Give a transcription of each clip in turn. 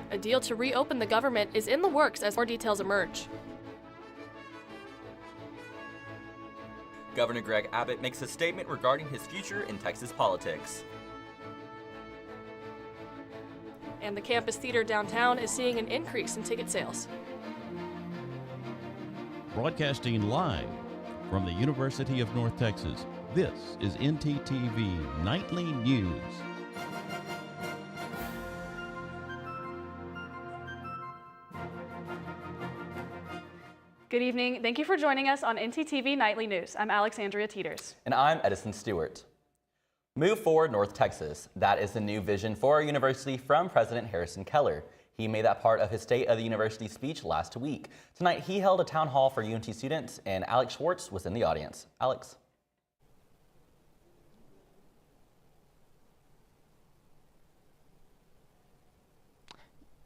A deal to reopen the government is in the works as more details emerge. Governor Greg Abbott makes a statement regarding his future in Texas politics. And the campus theater downtown is seeing an increase in ticket sales. Broadcasting live from the University of North Texas, this is NTTV Nightly News. Good evening. Thank you for joining us on NTTV Nightly News. I'm Alexandria Teeters. And I'm Edison Stewart. Move Forward North Texas. That is the new vision for our university from President Harrison Keller. He made that part of his State of the University speech last week. Tonight, he held a town hall for UNT students, and Alex Schwartz was in the audience. Alex.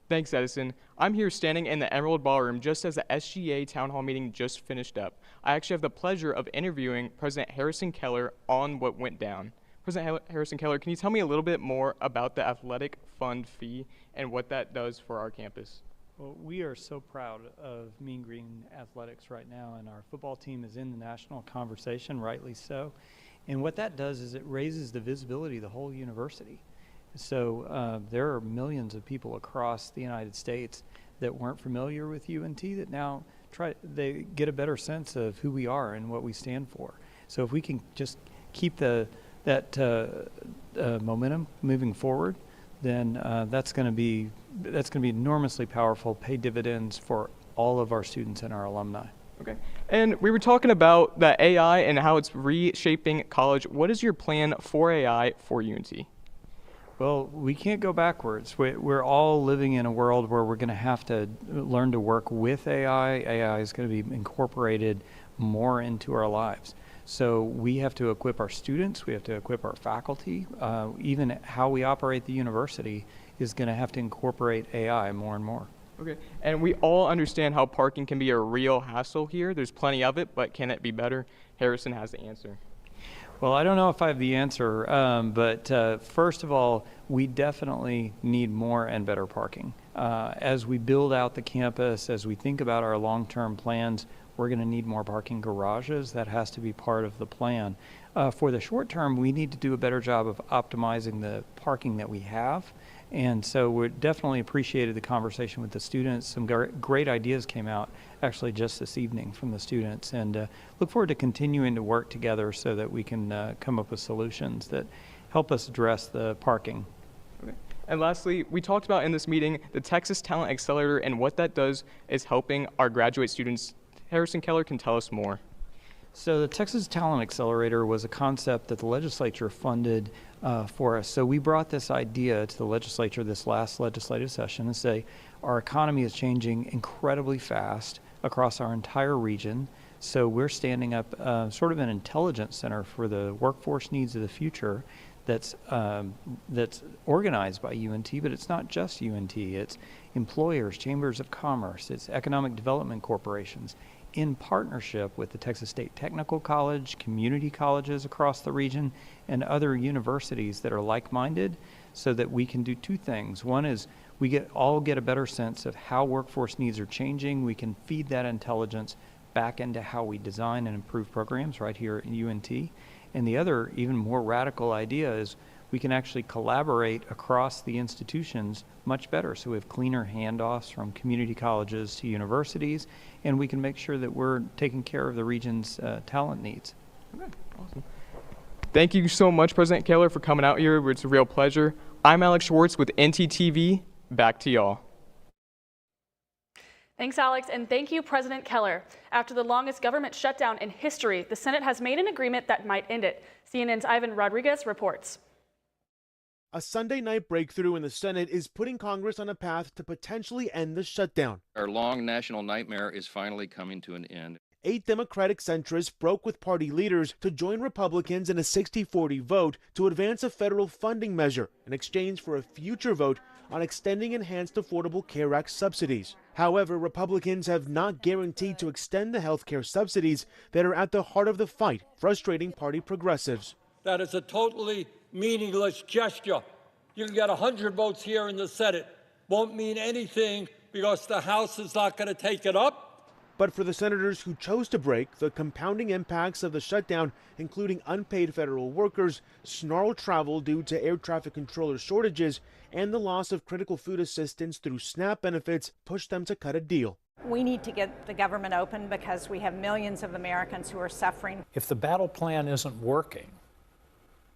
Thanks, Edison. I'm here standing in the Emerald Ballroom just as the SGA Town Hall meeting just finished up. I actually have the pleasure of interviewing President Harrison Keller on what went down. President Harrison Keller, can you tell me a little bit more about the athletic fund fee and what that does for our campus? Well, we are so proud of Mean Green Athletics right now, and our football team is in the national conversation, rightly so. And what that does is it raises the visibility of the whole university. So there are millions of people across the United States that weren't familiar with UNT that now they get a better sense of who we are and what we stand for. So if we can just keep that momentum moving forward, then that's going to be enormously powerful, pay dividends for all of our students and our alumni. Okay. And we were talking about the AI and how it's reshaping college. What is your plan for AI for UNT? Well, we can't go backwards. We're all living in a world where we're going to have to learn to work with AI. AI is going to be incorporated more into our lives. So we have to equip our students, we have to equip our faculty. Even how we operate the university is going to have to incorporate AI more and more. Okay. And we all understand how parking can be a real hassle here. There's plenty of it, but can it be better? Harrison has the answer. Well, I don't know if I have the answer, but first of all, we definitely need more and better parking. As we build out the campus, as we think about our long-term plans, we're going to need more parking garages. That has to be part of the plan. For the short term, we need to do a better job of optimizing the parking that we have. And so we definitely appreciated the conversation with the students. Some great ideas came out actually just this evening from the students, and look forward to continuing to work together so that we can come up with solutions that help us address the parking. Okay. And lastly, we talked about in this meeting the Texas Talent Accelerator, and what that does is helping our graduate students. Harrison Keller can tell us more. So the Texas Talent Accelerator was a concept that the legislature funded for us. So we brought this idea to the legislature this last legislative session and say our economy is changing incredibly fast across our entire region. So we're standing up sort of an intelligence center for the workforce needs of the future that's organized by UNT, but it's not just UNT. It's employers, chambers of commerce, it's economic development corporations, in partnership with the Texas State Technical College, community colleges across the region, and other universities that are like-minded, so that we can do two things. One is we all get a better sense of how workforce needs are changing. We can feed that intelligence back into how we design and improve programs right here at UNT. And the other, even more radical idea is we can actually collaborate across the institutions much better. So we have cleaner handoffs from community colleges to universities, and we can make sure that we're taking care of the region's talent needs. Okay, awesome. Thank you so much, President Keller, for coming out here. It's a real pleasure. I'm Alex Schwartz with NTTV. Back to y'all. Thanks, Alex, and thank you, President Keller. After the longest government shutdown in history, the Senate has made an agreement that might end it. CNN's Ivan Rodriguez reports. A Sunday night breakthrough in the Senate is putting Congress on a path to potentially end the shutdown. Our long national nightmare is finally coming to an end. 8 Democratic centrists broke with party leaders to join Republicans in a 60-40 vote to advance a federal funding measure in exchange for a future vote on extending Enhanced Affordable Care Act subsidies. However, Republicans have not guaranteed to extend the health care subsidies that are at the heart of the fight, frustrating party progressives. That is a totally meaningless gesture. You can get 100 votes here in the Senate, won't mean anything because the House is not going to take it up. But for the senators who chose to break, the compounding impacts of the shutdown, including unpaid federal workers, snarled travel due to air traffic controller shortages, and the loss of critical food assistance through SNAP benefits, pushed them to cut a deal. We need to get the government open because we have millions of Americans who are suffering. If the battle plan isn't working,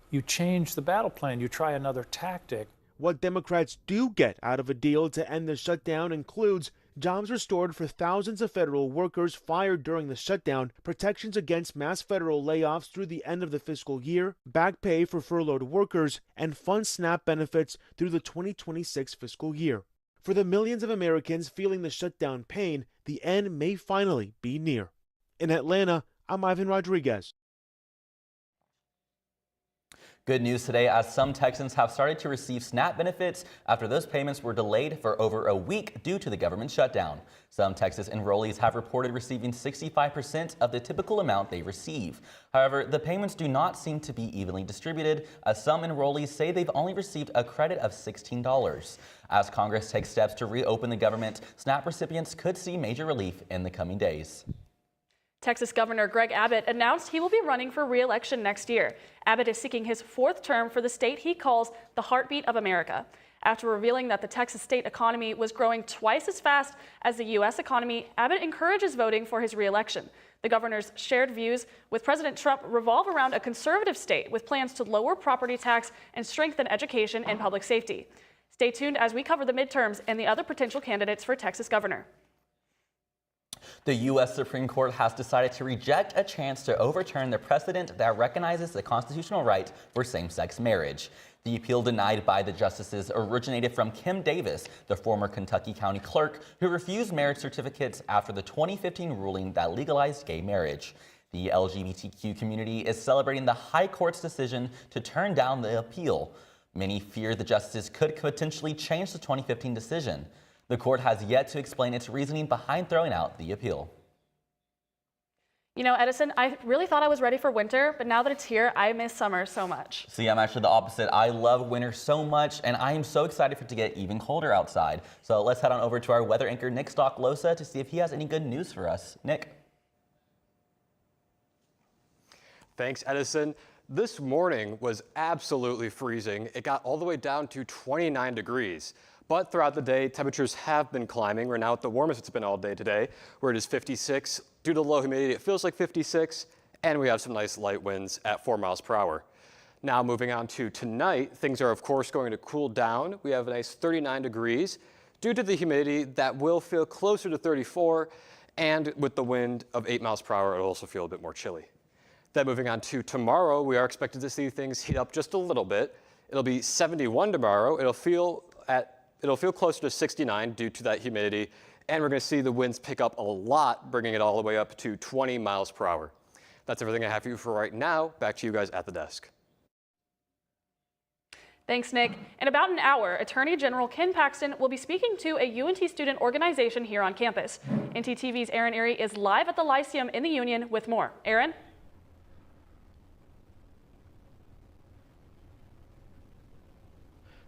you change the battle plan, you try another tactic. What Democrats do get out of a deal to end the shutdown includes jobs restored for thousands of federal workers fired during the shutdown, protections against mass federal layoffs through the end of the fiscal year, back pay for furloughed workers, and fund SNAP benefits through the 2026 fiscal year. For the millions of Americans feeling the shutdown pain, the end may finally be near. In Atlanta, I'm Ivan Rodriguez. Good news today, as some Texans have started to receive SNAP benefits after those payments were delayed for over a week due to the government shutdown. Some Texas enrollees have reported receiving 65% of the typical amount they receive. However, the payments do not seem to be evenly distributed, as some enrollees say they've only received a credit of $16. As Congress takes steps to reopen the government, SNAP recipients could see major relief in the coming days. Texas Governor Greg Abbott announced he will be running for re-election next year. Abbott is seeking his fourth term for the state he calls the heartbeat of America. After revealing that the Texas state economy was growing twice as fast as the U.S. economy, Abbott encourages voting for his re-election. The governor's shared views with President Trump revolve around a conservative state with plans to lower property tax and strengthen education and public safety. Stay tuned as we cover the midterms and the other potential candidates for Texas governor. The U.S. Supreme Court has decided to reject a chance to overturn the precedent that recognizes the constitutional right for same-sex marriage. The appeal denied by the justices originated from Kim Davis, the former Kentucky County Clerk, who refused marriage certificates after the 2015 ruling that legalized gay marriage. The LGBTQ community is celebrating the High Court's decision to turn down the appeal. Many fear the justices could potentially change the 2015 decision. The court has yet to explain its reasoning behind throwing out the appeal. You know, Edison, I really thought I was ready for winter, but now that it's here, I miss summer so much. See, I'm actually the opposite. I love winter so much, and I am so excited for it to get even colder outside. So let's head on over to our weather anchor, Nick Stocklosa, to see if he has any good news for us. Nick. Thanks, Edison. This morning was absolutely freezing. It got all the way down to 29 degrees. But throughout the day, temperatures have been climbing. We're now at the warmest it's been all day today, where it is 56. Due to low humidity, it feels like 56, and we have some nice light winds at 4 miles per hour. Now moving on to tonight, things are of course going to cool down. We have a nice 39 degrees. Due to the humidity, that will feel closer to 34, and with the wind of 8 miles per hour, it'll also feel a bit more chilly. Then moving on to tomorrow, we are expected to see things heat up just a little bit. It'll be 71 tomorrow. It'll feel closer to 69 due to that humidity, and we're going to see the winds pick up a lot, bringing it all the way up to 20 miles per hour. That's everything I have for you for right now. Back to you guys at the desk. Thanks, Nick. In about an hour, Attorney General Ken Paxton will be speaking to a UNT student organization here on campus. NTTV's Aaron Erie is live at the Lyceum in the Union with more. Aaron?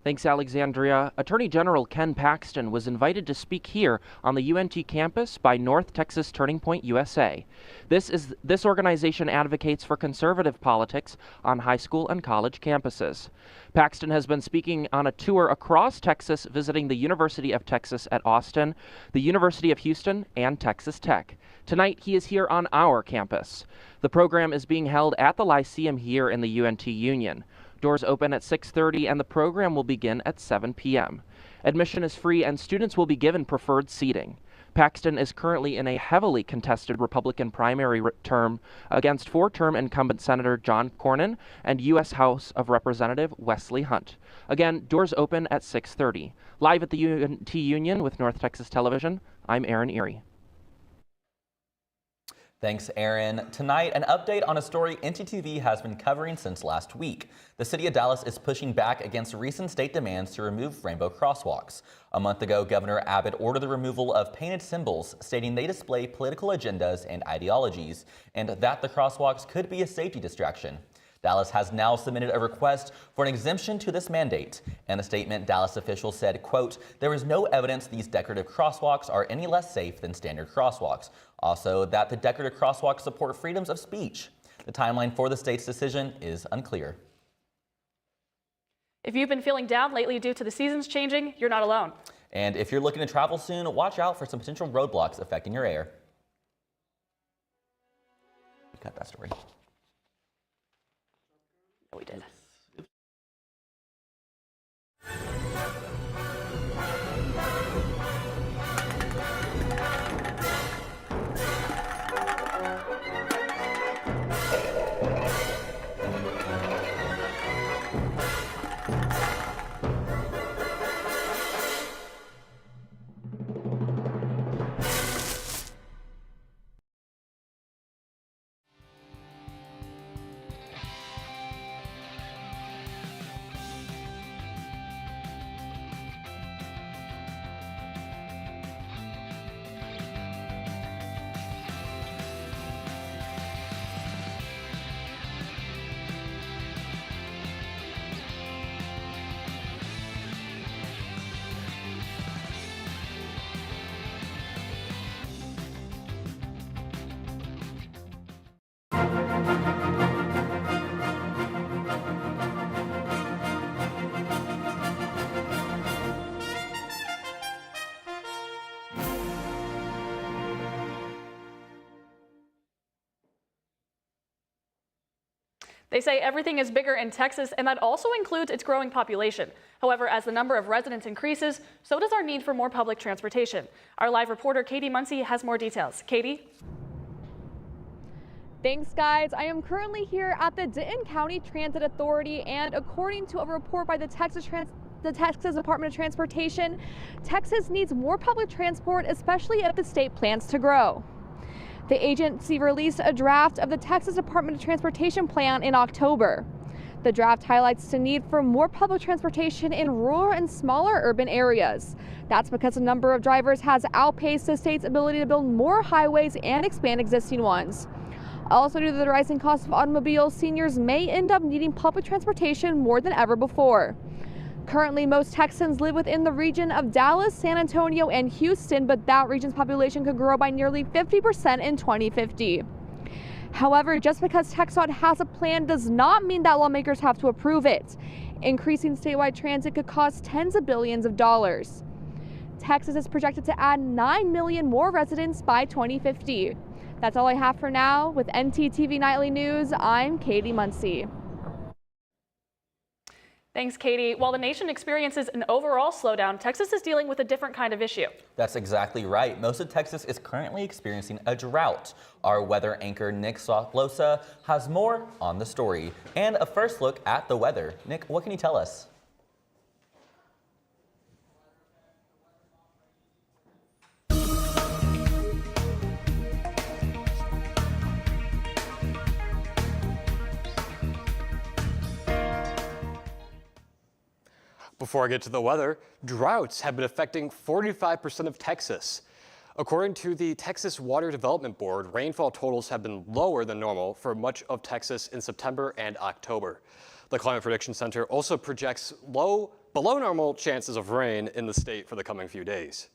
Thanks, Alexandria. Attorney General Ken Paxton was invited to speak here on the UNT campus by North Texas Turning Point USA. This organization advocates for conservative politics on high school and college campuses. Paxton has been speaking on a tour across Texas, visiting the University of Texas at Austin, the University of Houston, and Texas Tech. Tonight, he is here on our campus. The program is being held at the Lyceum here in the UNT Union. Doors open at 6:30 and the program will begin at 7 p.m. Admission is free and students will be given preferred seating. Paxton is currently in a heavily contested Republican primary term against four-term incumbent Senator John Cornyn and U.S. House of Representative Wesley Hunt. Again, doors open at 6:30. Live at the UNT Union with North Texas Television, I'm Aaron Erie. Thanks, Aaron. Tonight, an update on a story NTTV has been covering since last week. The city of Dallas is pushing back against recent state demands to remove rainbow crosswalks. A month ago, Governor Abbott ordered the removal of painted symbols, stating they display political agendas and ideologies, and that the crosswalks could be a safety distraction. Dallas has now submitted a request for an exemption to this mandate. In a statement, Dallas officials said, quote, "There is no evidence these decorative crosswalks are any less safe than standard crosswalks. Also, that the decorative crosswalks support freedoms of speech." The timeline for the state's decision is unclear. If you've been feeling down lately due to the seasons changing, you're not alone. And if you're looking to travel soon, watch out for some potential roadblocks affecting your air. We cut that story. We did. They say everything is bigger in Texas, and that also includes its growing population. However, as the number of residents increases, so does our need for more public transportation. Our live reporter, Katie Muncie, has more details. Katie? Thanks, guys. I am currently here at the Denton County Transit Authority, and according to a report by the Texas Department of Transportation, Texas needs more public transport, especially if the state plans to grow. The agency released a draft of the Texas Department of Transportation plan in October. The draft highlights the need for more public transportation in rural and smaller urban areas. That's because the number of drivers has outpaced the state's ability to build more highways and expand existing ones. Also, due to the rising cost of automobiles, seniors may end up needing public transportation more than ever before. Currently, most Texans live within the region of Dallas, San Antonio, and Houston, but that region's population could grow by nearly 50% in 2050. However, just because TxDOT has a plan does not mean that lawmakers have to approve it. Increasing statewide transit could cost tens of billions of dollars. Texas is projected to add 9 million more residents by 2050. That's all I have for now. With NTTV Nightly News, I'm Katie Muncie. Thanks, Katie. While the nation experiences an overall slowdown, Texas is dealing with a different kind of issue. That's exactly right. Most of Texas is currently experiencing a drought. Our weather anchor, Nick Soplosa, has more on the story and a first look at the weather. Nick, what can you tell us? Before I get to the weather, droughts have been affecting 45% of Texas. According to the Texas Water Development Board, rainfall totals have been lower than normal for much of Texas in September and October. The Climate Prediction Center also projects below normal chances of rain in the state for the coming few days.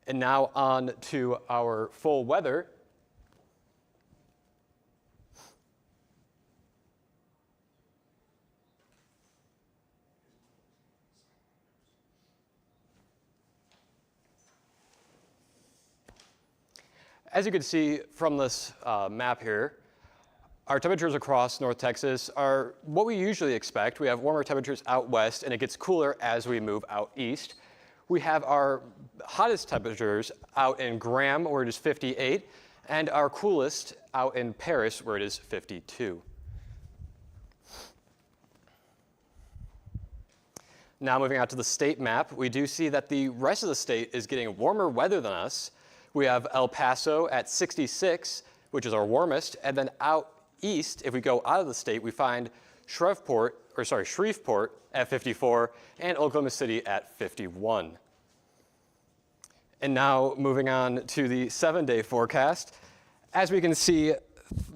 And now on to our full weather. As you can see from this map here, our temperatures across North Texas are what we usually expect. We have warmer temperatures out west, and it gets cooler as we move out east. We have our hottest temperatures out in Graham, where it is 58, and our coolest out in Paris, where it is 52. Now moving out to the state map, we do see that the rest of the state is getting warmer weather than us. We have El Paso at 66, which is our warmest, and then out east, if we go out of the state, we find Shreveport at 54 and Oklahoma City at 51. And now moving on to the 7-day forecast. As we can see,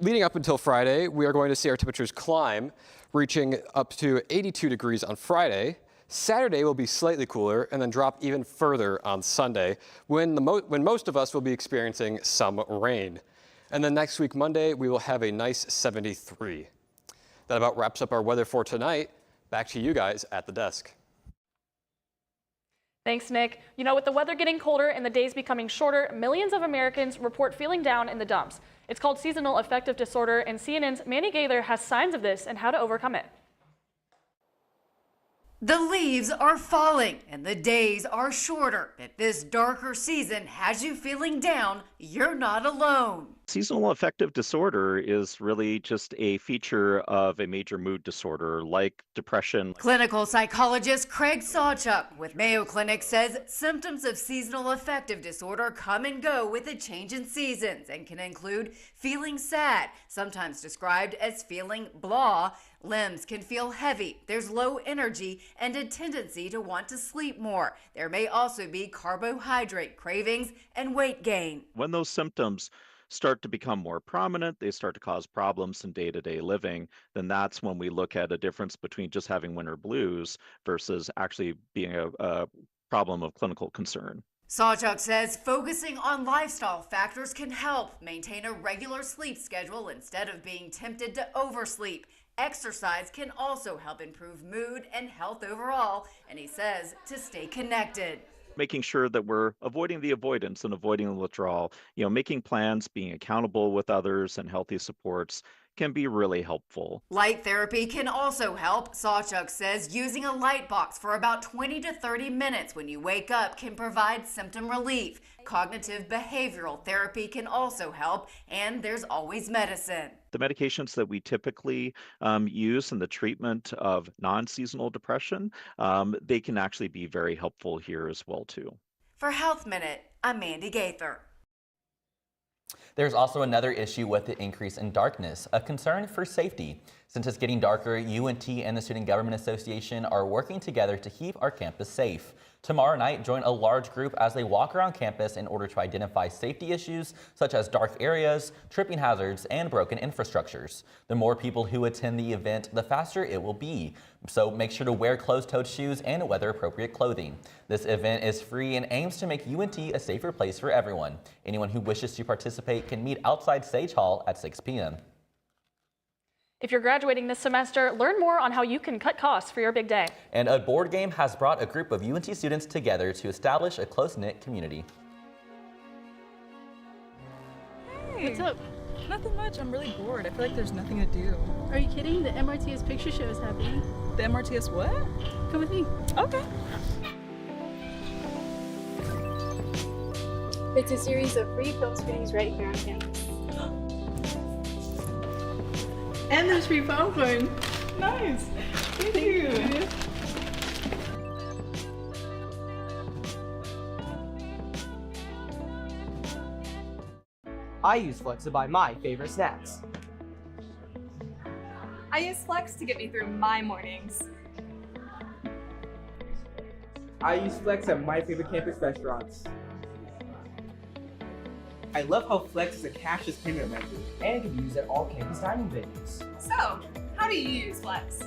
leading up until Friday, we are going to see our temperatures climb, reaching up to 82 degrees on Friday. Saturday will be slightly cooler and then drop even further on Sunday when most of us will be experiencing some rain. And then next week, Monday, we will have a nice 73. That about wraps up our weather for tonight. Back to you guys at the desk. Thanks, Nick. You know, with the weather getting colder and the days becoming shorter, millions of Americans report feeling down in the dumps. It's called seasonal affective disorder, and CNN's Manny Gaither has signs of this and how to overcome it. The leaves are falling and the days are shorter. If this darker season has you feeling down, you're not alone. Seasonal affective disorder is really just a feature of a major mood disorder like depression. Clinical psychologist Craig Sawchuk with Mayo Clinic says symptoms of seasonal affective disorder come and go with a change in seasons and can include feeling sad, sometimes described as feeling blah. Limbs can feel heavy, there's low energy, and a tendency to want to sleep more. There may also be carbohydrate cravings and weight gain. When those symptoms start to become more prominent, they start to cause problems in day-to-day living, then that's when we look at a difference between just having winter blues versus actually being a problem of clinical concern. Sawchuk says focusing on lifestyle factors can help maintain a regular sleep schedule instead of being tempted to oversleep. Exercise can also help improve mood and health overall, and he says to stay connected. Making sure that we're avoiding the avoidance and avoiding the withdrawal, making plans, being accountable with others and healthy supports can be really helpful. Light therapy can also help. Sawchuk says using a light box for about 20 to 30 minutes when you wake up can provide symptom relief. Cognitive behavioral therapy can also help, and there's always medicine. The medications that we typically use in the treatment of non-seasonal depression, they can actually be very helpful here as well too. For Health Minute, I'm Mandy Gaither. There's also another issue with the increase in darkness, a concern for safety. Since it's getting darker, UNT and the Student Government Association are working together to keep our campus safe. Tomorrow night, join a large group as they walk around campus in order to identify safety issues such as dark areas, tripping hazards, and broken infrastructures. The more people who attend the event, the faster it will be. So make sure to wear closed-toed shoes and weather-appropriate clothing. This event is free and aims to make UNT a safer place for everyone. Anyone who wishes to participate can meet outside Sage Hall at 6 p.m. If you're graduating this semester, learn more on how you can cut costs for your big day. And a board game has brought a group of UNT students together to establish a close-knit community. Hey. What's up? Nothing much. I'm really bored. I feel like there's nothing to do. Are you kidding? The MRTS picture show is happening. The MRTS what? Come with me. Okay. It's a series of free film screenings right here on campus. And there's free popcorn. Nice. Thank you. I use Flex to buy my favorite snacks. I use Flex to get me through my mornings. I use Flex at my favorite campus restaurants. I love how Flex is a cashless payment method and can be used at all campus dining venues. So, how do you use Flex?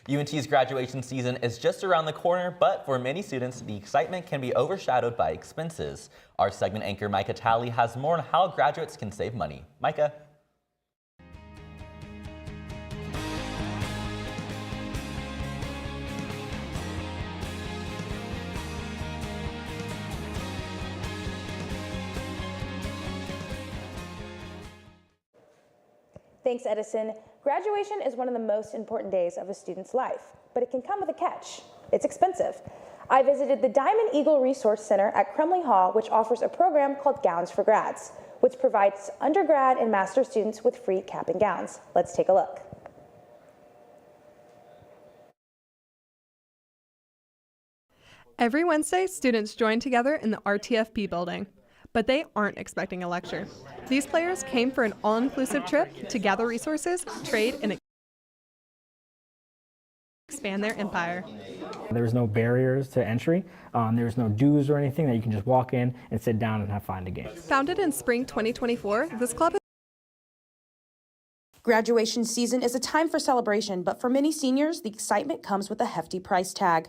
UNT's graduation season is just around the corner, but for many students, the excitement can be overshadowed by expenses. Our segment anchor Micah Talley has more on how graduates can save money. Micah? Thanks, Edison. Graduation is one of the most important days of a student's life, but it can come with a catch. It's expensive. I visited the Diamond Eagle Resource Center at Crumley Hall, which offers a program called Gowns for Grads, which provides undergrad and master students with free cap and gowns. Let's take a look. Every Wednesday, students join together in the RTFP building, but they aren't expecting a lecture. These players came for an all-inclusive trip to gather resources, trade, and expand expand their empire. There's no barriers to entry. There's no dues or anything that you can just walk in and sit down and have fun to game. Founded in spring 2024, this club has Graduation season is a time for celebration, but for many seniors, the excitement comes with a hefty price tag.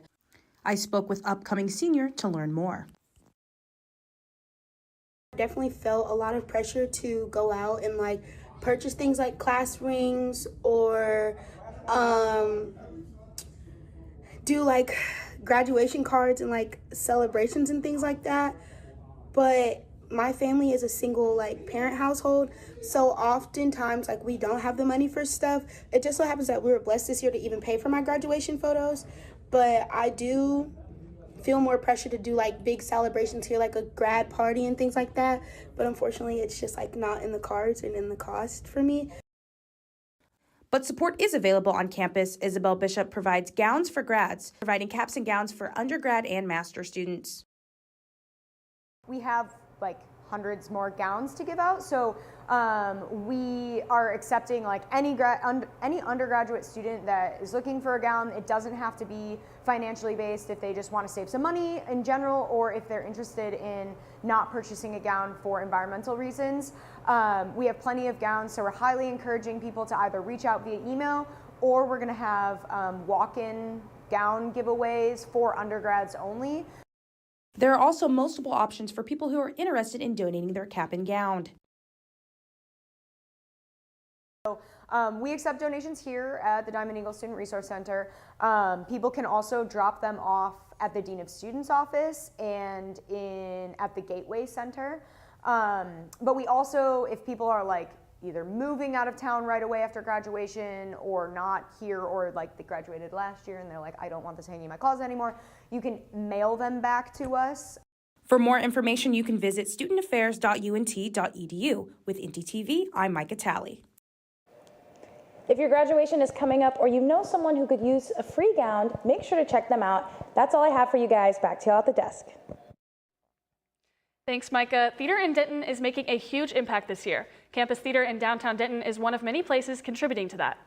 I spoke with upcoming senior to learn more. Definitely felt a lot of pressure to go out and like purchase things like class rings or do like graduation cards and like celebrations and things like that. But my family is a single like parent household, so oftentimes like we don't have the money for stuff. It just so happens that we were blessed this year to even pay for my graduation photos, but I do feel more pressure to do like big celebrations here, like a grad party and things like that, but unfortunately it's just like not in the cards and in the cost for me. But support is available on campus. Isabel Bishop provides gowns for grads, providing caps and gowns for undergrad and master students. We have like hundreds more gowns to give out, so we are accepting like any undergraduate student that is looking for a gown. It doesn't have to be financially based if they just want to save some money in general, or if they're interested in not purchasing a gown for environmental reasons. We have plenty of gowns, so we're highly encouraging people to either reach out via email, or we're going to have walk-in gown giveaways for undergrads only. There are also multiple options for people who are interested in donating their cap and gown. We accept donations here at the Diamond Eagle Student Resource Center. People can also drop them off at the Dean of Students office and at the Gateway Center. But we also, if people are like either moving out of town right away after graduation or not here, or like they graduated last year and they're like, I don't want this hanging in my closet anymore, you can mail them back to us. For more information, you can visit studentaffairs.unt.edu. With NTTV, I'm Micah Talley. If your graduation is coming up or you know someone who could use a free gown, make sure to check them out. That's all I have for you guys. Back to y'all at the desk. Thanks, Micah. Theater in Denton is making a huge impact this year. Campus Theater in downtown Denton is one of many places contributing to that.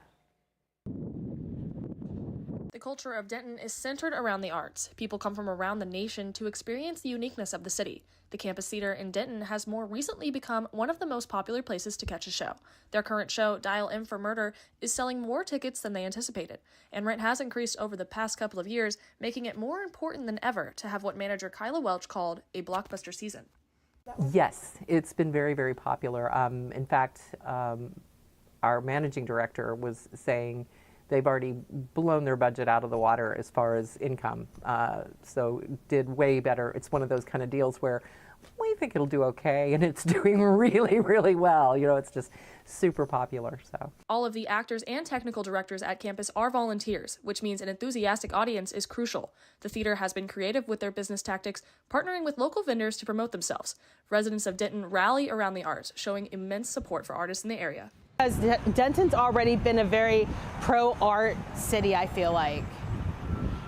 The culture of Denton is centered around the arts. People come from around the nation to experience the uniqueness of the city. The Campus Theater in Denton has more recently become one of the most popular places to catch a show. Their current show, Dial M for Murder, is selling more tickets than they anticipated, and rent has increased over the past couple of years, making it more important than ever to have what manager Kyla Welch called a blockbuster season. Yes, it's been very, very popular. In fact, our managing director was saying they've already blown their budget out of the water as far as income, so did way better. It's one of those kind of deals where we think it'll do okay, and it's doing really, really well. You know, it's just super popular. So all of the actors and technical directors at campus are volunteers, which means an enthusiastic audience is crucial. The theater has been creative with their business tactics, partnering with local vendors to promote themselves. Residents of Denton rally around the arts, showing immense support for artists in the area. Because Denton's already been a very pro-art city, I feel like.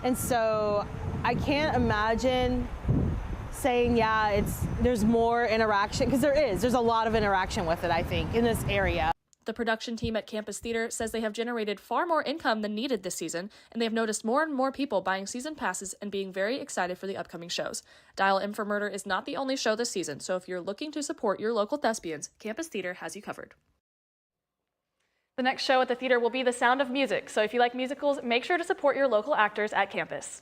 And so I can't imagine saying, yeah, there's more interaction, because there's a lot of interaction with it, I think, in this area. The production team at Campus Theater says they have generated far more income than needed this season, and they have noticed more and more people buying season passes and being very excited for the upcoming shows. Dial M for Murder is not the only show this season, so if you're looking to support your local thespians, Campus Theater has you covered. The next show at the theater will be The Sound of Music, so if you like musicals, make sure to support your local actors at campus.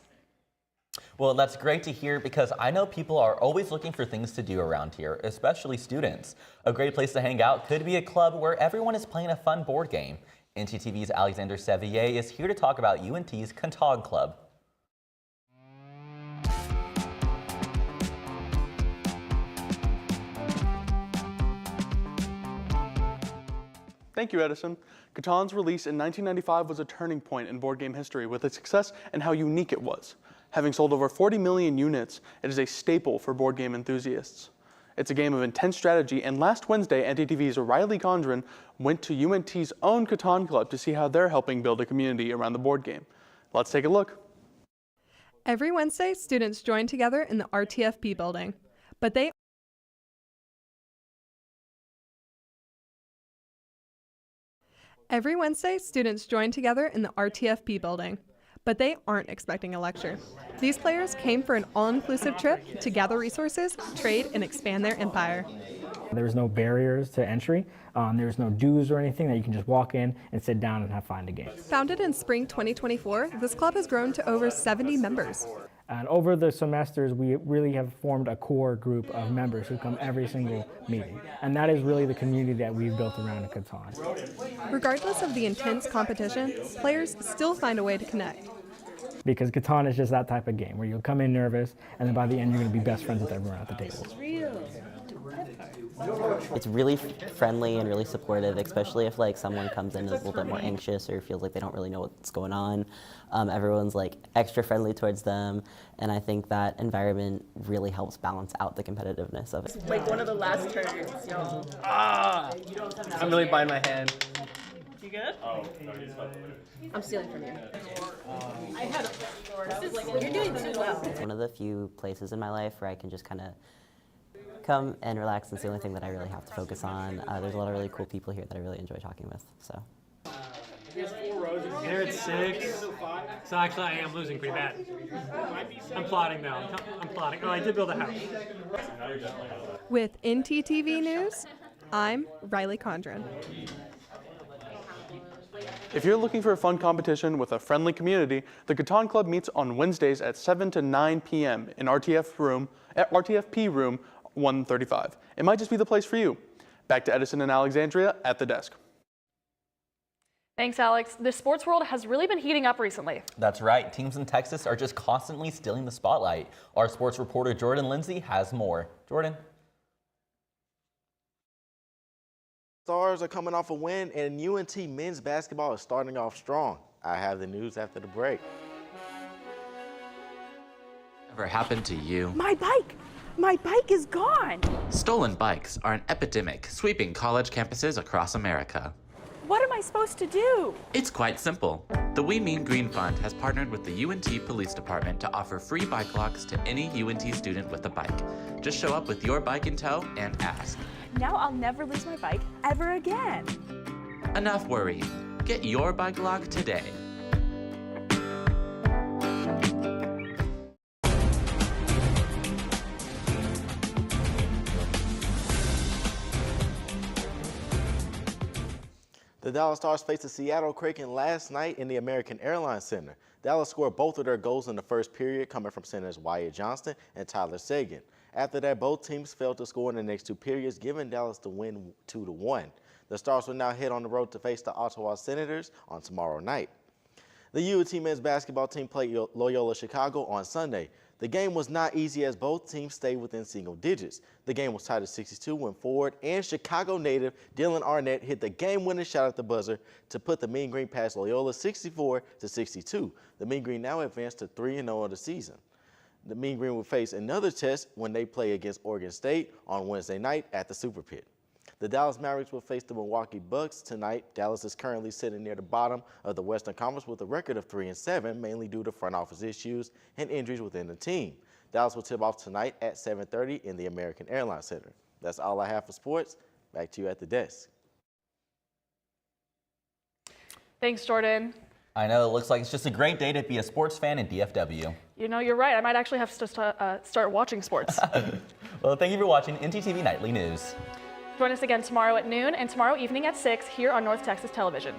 Well, that's great to hear because I know people are always looking for things to do around here, especially students. A great place to hang out could be a club where everyone is playing a fun board game. NTTV's Alexander Sevier is here to talk about UNT's Cantog Club. Thank you, Edison. Catan's release in 1995 was a turning point in board game history with its success and how unique it was. Having sold over 40 million units, it is a staple for board game enthusiasts. It's a game of intense strategy, and last Wednesday, NTTV's Riley Gondren went to UNT's own Catan Club to see how they're helping build a community around the board game. Let's take a look. Every Wednesday, students join together in the RTFP building, but they but they aren't expecting a lecture. These players came for an all-inclusive trip to gather resources, trade, and expand their empire. There's no barriers to entry. There's no dues or anything that you can just walk in and sit down and have fun a game. Founded in spring 2024, this club has grown to over 70 members. And over the semesters, we really have formed a core group of members who come every single meeting. And that is really the community that we've built around Catan. Regardless of the intense competition, players still find a way to connect. Because Catan is just that type of game where you'll come in nervous, and then by the end, you're going to be best friends with everyone at the table. It's really friendly and really supportive, especially if like someone comes in a little bit more anxious or feels like they don't really know what's going on. Everyone's like extra friendly towards them, and I think that environment really helps balance out the competitiveness of it. Like one of the last turns, y'all. I'm really biting my hand. You good? I'm stealing from you. I had you're doing too well. It's one of the few places in my life where I can just kind of come and relax, and it's the only thing that I really have to focus on. There's a lot of really cool people here that I really enjoy talking with. So. They're at 6, so actually I am losing pretty bad. I'm plotting now. I'm plotting. Oh, I did build a house. With NTTV News, I'm Riley Condren. If you're looking for a fun competition with a friendly community, the Catan Club meets on Wednesdays at 7 to 9 p.m. in RTFP room 135. It might just be the place for you. Back to Edison and Alexandria at the desk. Thanks, Alex. The sports world has really been heating up recently. That's right. Teams in Texas are just constantly stealing the spotlight. Our sports reporter Jordan Lindsay has more. Jordan. Stars are coming off a win, and UNT men's basketball is starting off strong. I have the news after the break. Ever happened to you? My bike! My bike is gone! Stolen bikes are an epidemic sweeping college campuses across America. What am I supposed to do? It's quite simple. The We Mean Green Fund has partnered with the UNT Police Department to offer free bike locks to any UNT student with a bike. Just show up with your bike in tow and ask. Now I'll never lose my bike ever again. Enough worrying. Get your bike lock today. The Dallas Stars faced the Seattle Kraken last night in the American Airlines Center. Dallas scored both of their goals in the first period, coming from centers Wyatt Johnston and Tyler Seguin. After that, both teams failed to score in the next two periods, giving Dallas the win 2-1. The Stars will now head on the road to face the Ottawa Senators on tomorrow night. The UNT men's basketball team played Loyola Chicago on Sunday. The game was not easy as both teams stayed within single digits. The game was tied at 62 when forward and Chicago native Dylan Arnett hit the game-winning shot at the buzzer to put the Mean Green past Loyola 64-62. The Mean Green now advanced to 3-0 of the season. The Mean Green will face another test when they play against Oregon State on Wednesday night at the Super Pit. The Dallas Mavericks will face the Milwaukee Bucks tonight. Dallas is currently sitting near the bottom of the Western Conference with a record of 3-7, mainly due to front office issues and injuries within the team. Dallas will tip off tonight at 7:30 in the American Airlines Center. That's all I have for sports. Back to you at the desk. Thanks, Jordan. I know, it looks like it's just a great day to be a sports fan in DFW. You know, you're right. I might actually have to start watching sports. Well, thank you for watching NTTV Nightly News. Join us again tomorrow at noon and tomorrow evening at 6 here on North Texas Television.